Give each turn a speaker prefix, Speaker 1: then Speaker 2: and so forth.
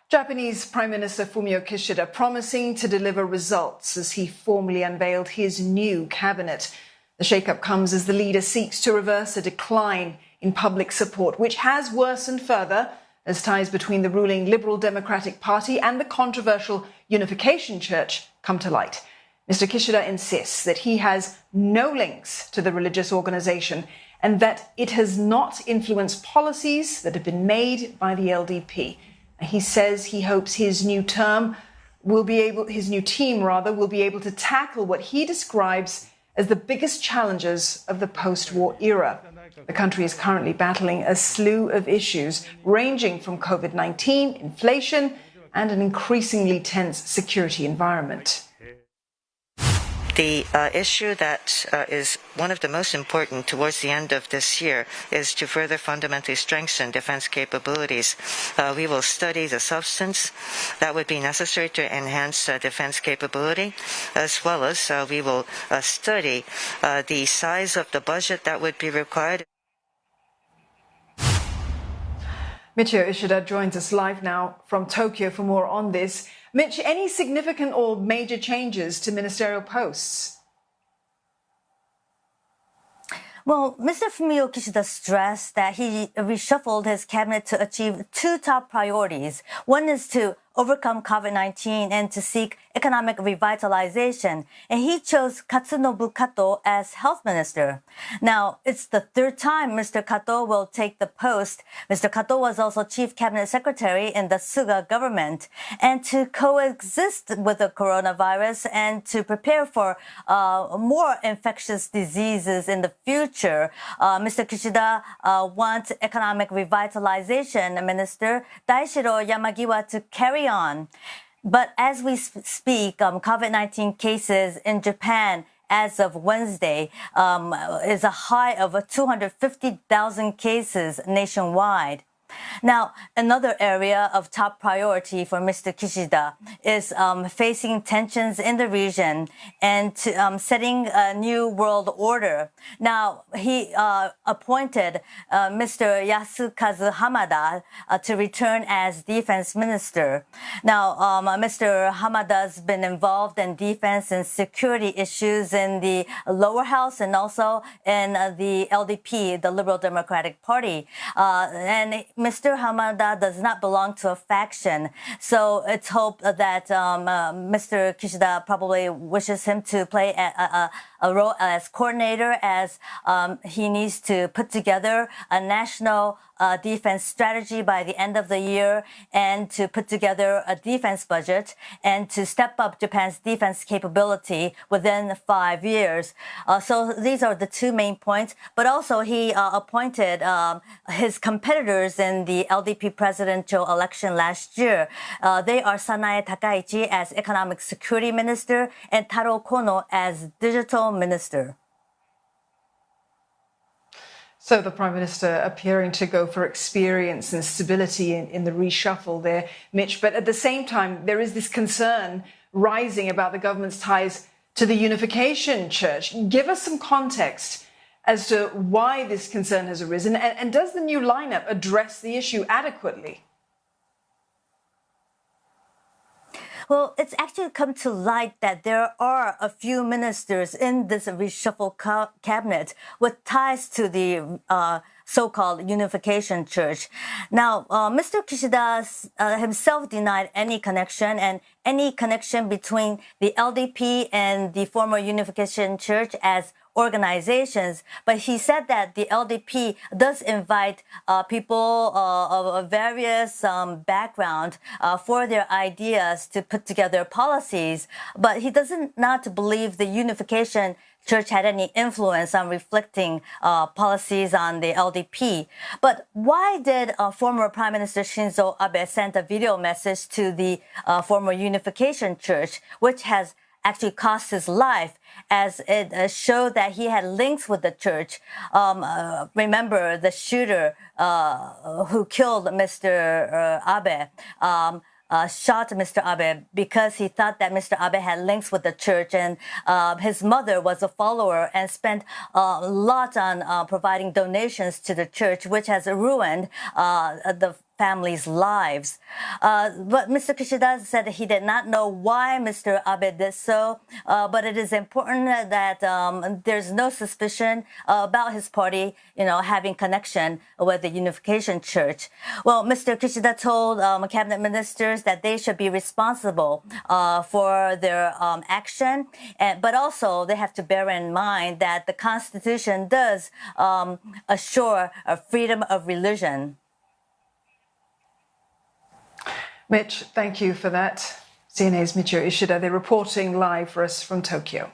Speaker 1: Japanese Prime Minister Fumio Kishida promising to deliver results as he formally unveiled his new cabinet. The shakeup comes as the leader seeks to reverse a decline in public support, which has worsened further as ties between the ruling Liberal Democratic Party and the controversial Unification Church come to light. Mr. Kishida insists that he has no links to the religious organization and that it has not influenced policies that have been made by the LDP. He says he hopes his new team will be able to tackle what he describes as the biggest challenges of the post-war era. The country is currently battling a slew of issues ranging from COVID-19, inflation, and an increasingly tense security environment.
Speaker 2: The issue that is one of the most important towards the end of this year is to further fundamentally strengthen defense capabilities. We will study the substance that would be necessary to enhance defense capability, as well as we will study the size of the budget that would be required.
Speaker 1: Michio Ishida joins us live now from Tokyo for more on this. Mitch, any significant or major changes to ministerial posts?
Speaker 3: Well, Mr. Fumio Kishida stressed that he reshuffled his cabinet to achieve two top priorities. One is to overcome COVID-19 and to seek economic revitalization. And he chose Katsunobu Kato as health minister. Now, it's the third time Mr. Kato will take the post. Mr. Kato was also chief cabinet secretary in the Suga government. And to coexist with the coronavirus and to prepare for more infectious diseases in the future, Mr. Kishida wants economic revitalization minister Daishiro Yamagiwa to carry on. But as we speak, COVID-19 cases in Japan as of Wednesday is a high of 250,000 cases nationwide. Now, another area of top priority for Mr. Kishida is facing tensions in the region and setting a new world order. Now, he appointed Mr. Yasukazu Hamada to return as defense minister. Now, Mr. Hamada's been involved in defense and security issues in the lower house and also in the LDP, the Liberal Democratic Party. And Mr. Hamada does not belong to a faction, so it's hoped that Mr. Kishida probably wishes him to play a role as coordinator, as he needs to put together a national defense strategy by the end of the year and to put together a defense budget and to step up Japan's defense capability within 5 years. So these are the two main points. But also he appointed his competitors in the LDP presidential election last year. They are Sanae Takaichi as economic security minister and Taro Kono as digital minister.
Speaker 1: So the Prime Minister appearing to go for experience and stability in the reshuffle there, Mitch. But at the same time, there is this concern rising about the government's ties to the Unification Church. Give us some context as to why this concern has arisen, and does the new lineup address the issue adequately?
Speaker 3: Well, it's actually come to light that there are a few ministers in this reshuffle cabinet with ties to the so-called Unification Church. Now, Mr. Kishida himself denied any connection between the LDP and the former Unification Church as organizations, but he said that the LDP does invite people of various background for their ideas to put together policies, but he doesn't not believe the Unification Church had any influence on reflecting policies on the LDP. But why did former Prime Minister Shinzo Abe send a video message to the former Unification Church, which has actually cost his life, as it showed that he had links with the church? Remember the shooter who killed Mr. Abe, shot Mr. Abe because he thought that Mr. Abe had links with the church, and his mother was a follower and spent a lot on providing donations to the church, which has ruined the families' lives. But Mr. Kishida said that he did not know why Mr. Abe did so, but it is important that there's no suspicion about his party, having connection with the Unification Church. Well, Mr. Kishida told cabinet ministers that they should be responsible for their action, but also they have to bear in mind that the Constitution does assure freedom of religion.
Speaker 1: Mitch, thank you for that. CNA's Michio Ishida, they're reporting live for us from Tokyo.